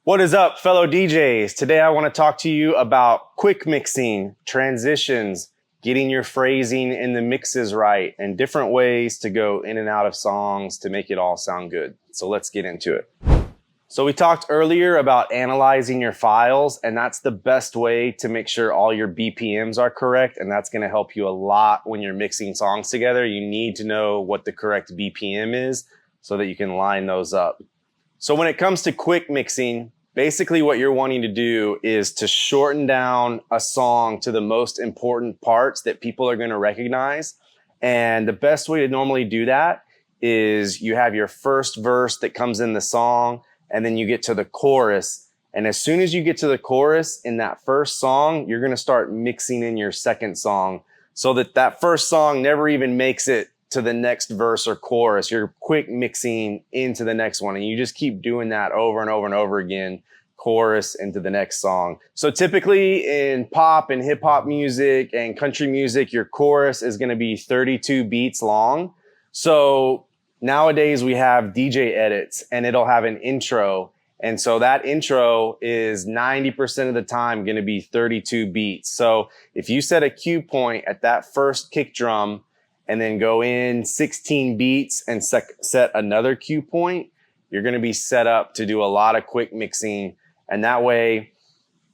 What is up, fellow DJs? Today I want to talk to you about quick mixing, transitions, getting your phrasing in the mixes right, and different ways to go in and out of songs to make it all sound good. So let's get into it. So we talked earlier about analyzing your files, and that's the best way to make sure all your BPMs are correct, and that's going to help you a lot when you're mixing songs together. You need to know what the correct BPM is so that you can line those up. So when it comes to quick mixing, basically what you're wanting to do is to shorten down a song to the most important parts that people are going to recognize. And the best way to normally do that is you have your first verse that comes in the song, and then you get to the chorus. And as soon as you get to the chorus in that first song, you're going to start mixing in your second song so that that first song never even makes it to the next verse or chorus. You're quick mixing into the next one, and you just keep doing that over and over and over again, chorus into the next song. So typically in pop and hip hop music and country music, your chorus is going to be 32 beats long. So nowadays we have DJ edits, and it'll have an intro. And so that intro is 90% of the time going to be 32 beats. So if you set a cue point at that first kick drum and then go in 16 beats and set another cue point, you're going to be set up to do a lot of quick mixing. And that way,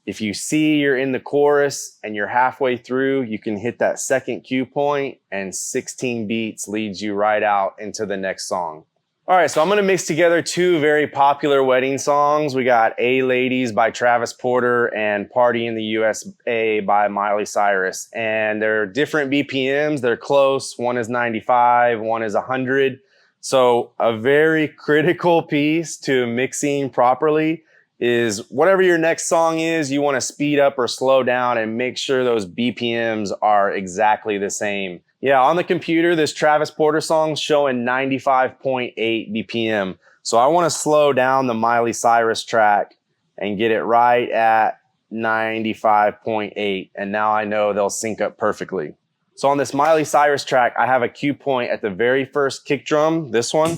if you see you're in the chorus and you're halfway through, you can hit that second cue point, and 16 beats leads you right out into the next song. All right, so I'm going to mix together two very popular wedding songs. We got "Ay Ladies" by Travis Porter and "Party in the USA" by Miley Cyrus. And they're different BPMs. They're close. One is 95, one is 100. So a very critical piece to mixing properly is whatever your next song is, you want to speed up or slow down and make sure those BPMs are exactly the same. Yeah, on the computer, this Travis Porter song's showing 95.8 BPM. So I want to slow down the Miley Cyrus track and get it right at 95.8. And now I know they'll sync up perfectly. So on this Miley Cyrus track, I have a cue point at the very first kick drum, this one.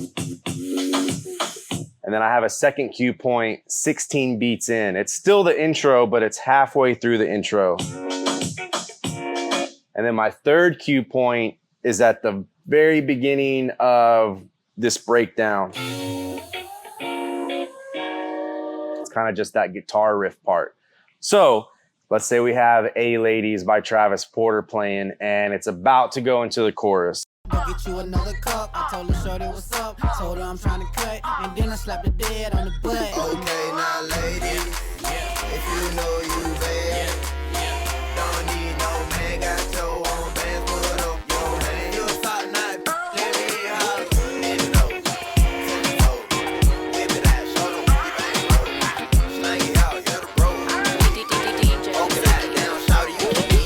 And then I have a second cue point 16 beats in. It's still the intro, but it's halfway through the intro. And then my third cue point is at the very beginning of this breakdown. It's kind of just that guitar riff part. So let's say we have "Ay Ladies" by Travis Porter playing, and it's about to go into the chorus. Go get you another cup. I told her shorty what's up. Told her I'm trying to cut, and then I slapped the dead on the butt. Okay, now ladies, if you know you bad, don't need no man, got your own bands, put up your hand. You a top night, let me holler. In the nose, in the nose, whip it out, show them you ain't broke. Slang it out, you're the bro. Okay, that down, shout you can be.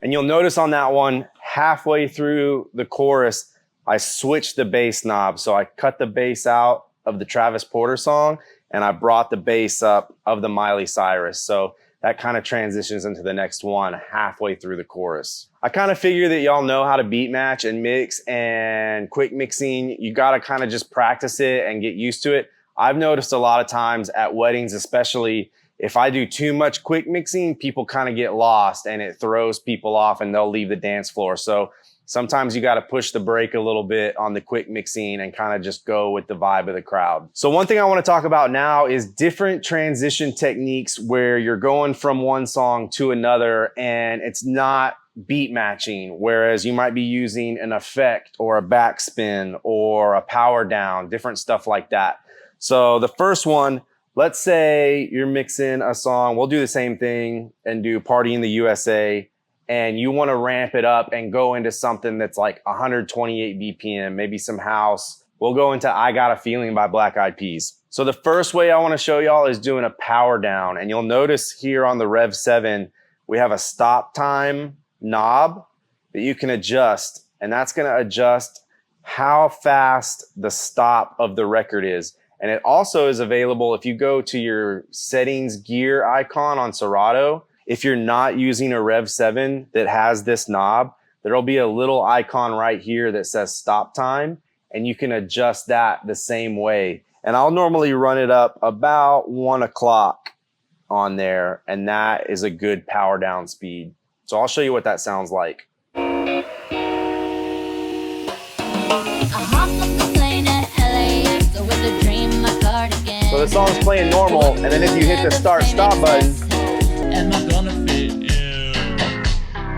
And you'll notice on that one, halfway through the chorus, I switched the bass knob. So I cut the bass out of the Travis Porter song, and I brought the bass up of the Miley Cyrus. So that kind of transitions into the next one halfway through the chorus. I kind of figure that y'all know how to beat match and mix, and quick mixing, you got to kind of just practice it and get used to it. I've noticed a lot of times at weddings, especially, if I do too much quick mixing, people kind of get lost and it throws people off and they'll leave the dance floor. So sometimes you got to push the brake a little bit on the quick mixing and kind of just go with the vibe of the crowd. So one thing I want to talk about now is different transition techniques where you're going from one song to another and it's not beat matching, whereas you might be using an effect or a backspin or a power down, different stuff like that. So the first one, let's say you're mixing a song. We'll do the same thing and do "Party in the USA," and you want to ramp it up and go into something that's like 128 BPM, maybe some house. We'll go into "I Got a Feeling" by Black Eyed Peas. So the first way I want to show y'all is doing a power down. And you'll notice here on the Rev 7, we have a stop time knob that you can adjust. And that's going to adjust how fast the stop of the record is. And it also is available if you go to your settings gear icon on Serato. If you're not using a Rev 7 that has this knob, there'll be a little icon right here that says stop time, and you can adjust that the same way. And I'll normally run it up about 1 o'clock on there, and that is a good power down speed. So I'll show you what that sounds like. So the song's playing normal, and then if you hit the start stop button,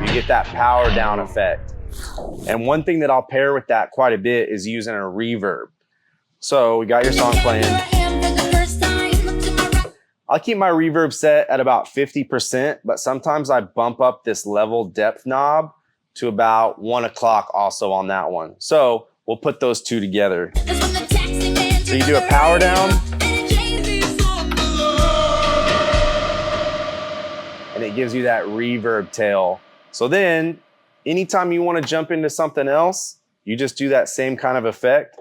you get that power down effect. And one thing that I'll pair with that quite a bit is using a reverb. So we got your song playing. I'll keep my reverb set at about 50%, but sometimes I bump up this level depth knob to about 1 o'clock also on that one. So we'll put those two together. So you do a power down, and it gives you that reverb tail. So then anytime you want to jump into something else, you just do that same kind of effect.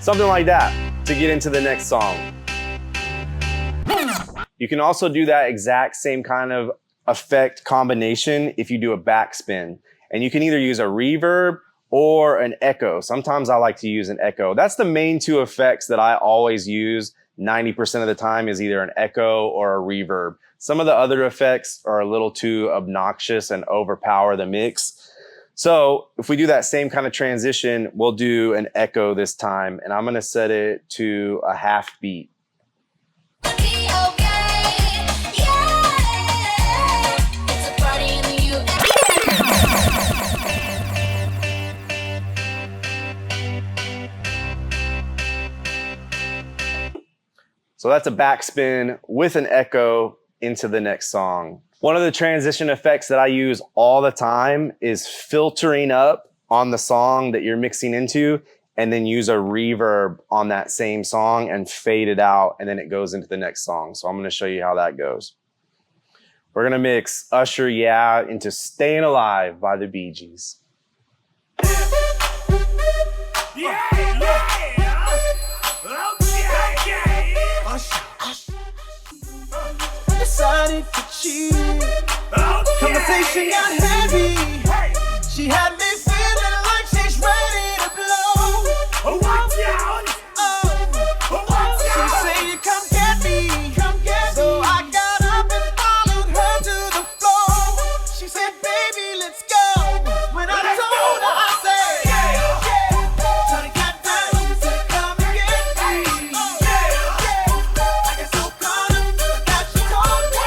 Something like that to get into the next song. You can also do that exact same kind of effect combination if you do a backspin. And you can either use a reverb or an echo. Sometimes I like to use an echo. That's the main two effects that I always use 90% of the time, is either an echo or a reverb. Some of the other effects are a little too obnoxious and overpower the mix. So if we do that same kind of transition, we'll do an echo this time, and I'm gonna set it to a half beat. So that's a backspin with an echo into the next song. One of the transition effects that I use all the time is filtering up on the song that you're mixing into, and then use a reverb on that same song and fade it out, and then it goes into the next song. So I'm gonna show you how that goes. We're gonna mix Usher Yeah into Staying Alive by the Bee Gees. Yeah, yeah. Okay. Usher. Decided to cheat. Conversation got heavy. She had me feeling like she's ready to blow. She said, "Come get me, come get me." So I got up and followed her to the floor. She said, "Baby, let's go." When I told her, I said, "Yeah, Tony got down, said, come and get me." I get so caught up that she told me.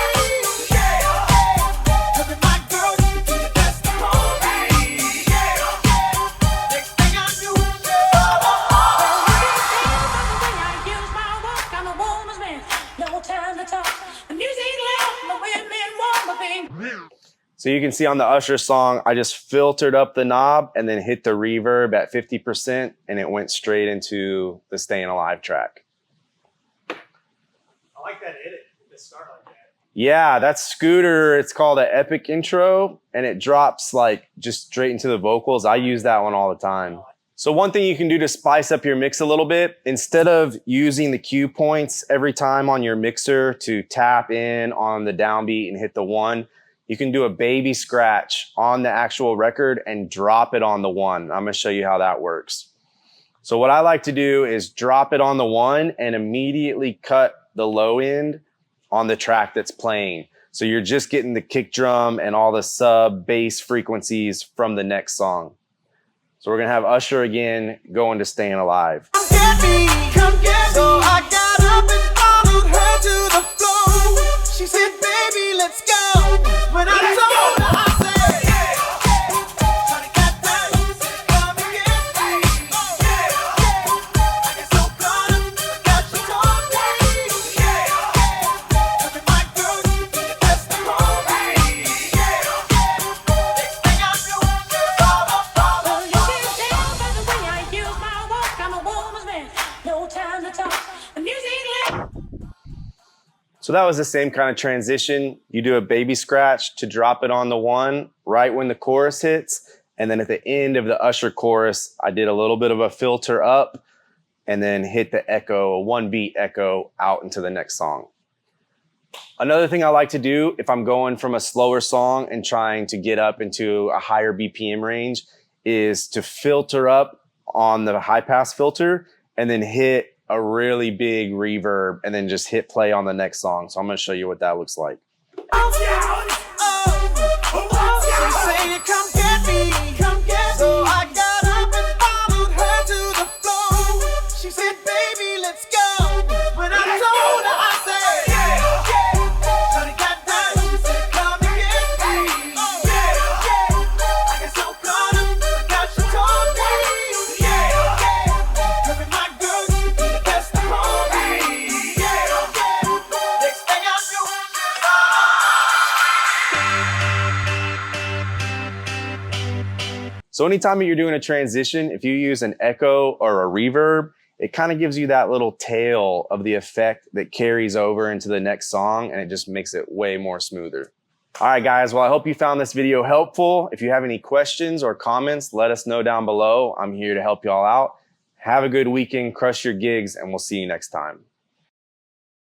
So you can see on the Usher song, I just filtered up the knob and then hit the reverb at 50%, and it went straight into the Staying Alive track. I like that edit, the start like that. Yeah, that's Scooter. It's called an epic intro, and it drops like just straight into the vocals. I use that one all the time. So one thing you can do to spice up your mix a little bit, instead of using the cue points every time on your mixer to tap in on the downbeat and hit the 1, you can do a baby scratch on the actual record and drop it on the 1. I'm gonna show you how that works. So what I like to do is drop it on the 1 and immediately cut the low end on the track that's playing. So you're just getting the kick drum and all the sub bass frequencies from the next song. So we're gonna have Usher again going to Staying Alive. Come get me, come get me. So I got up and followed her to the floor. She said, "Baby, let's go." When I told her, I said, "Tony got down, said, come and get me." I get so caught up that she told me. Look at my girl, you do the best of all me. Next thing I knew, all no time to talk. The music loud. So that was the same kind of transition. You do a baby scratch to drop it on the one right when the chorus hits. And then at the end of the Usher chorus, I did a little bit of a filter up and then hit the echo, a 1-beat echo out into the next song. Another thing I like to do if I'm going from a slower song and trying to get up into a higher BPM range is to filter up on the high pass filter and then hit a really big reverb and then just hit play on the next song. So I'm going to show you what that looks like. So I got up and followed her to the floor. She said, baby, let's go. When I told her, I said, yeah. Shawty got down, she said, come and get me. I got so caught up because she told me, you be my girl, you be the best of all me. Next thing I knew, So anytime you're doing a transition, if you use an echo or a reverb, it kind of gives you that little tail of the effect that carries over into the next song, and it just makes it way more smoother. All right, guys. Well, I hope you found this video helpful. If you have any questions or comments, let us know down below. I'm here to help you all out. Have a good weekend, crush your gigs, and we'll see you next time.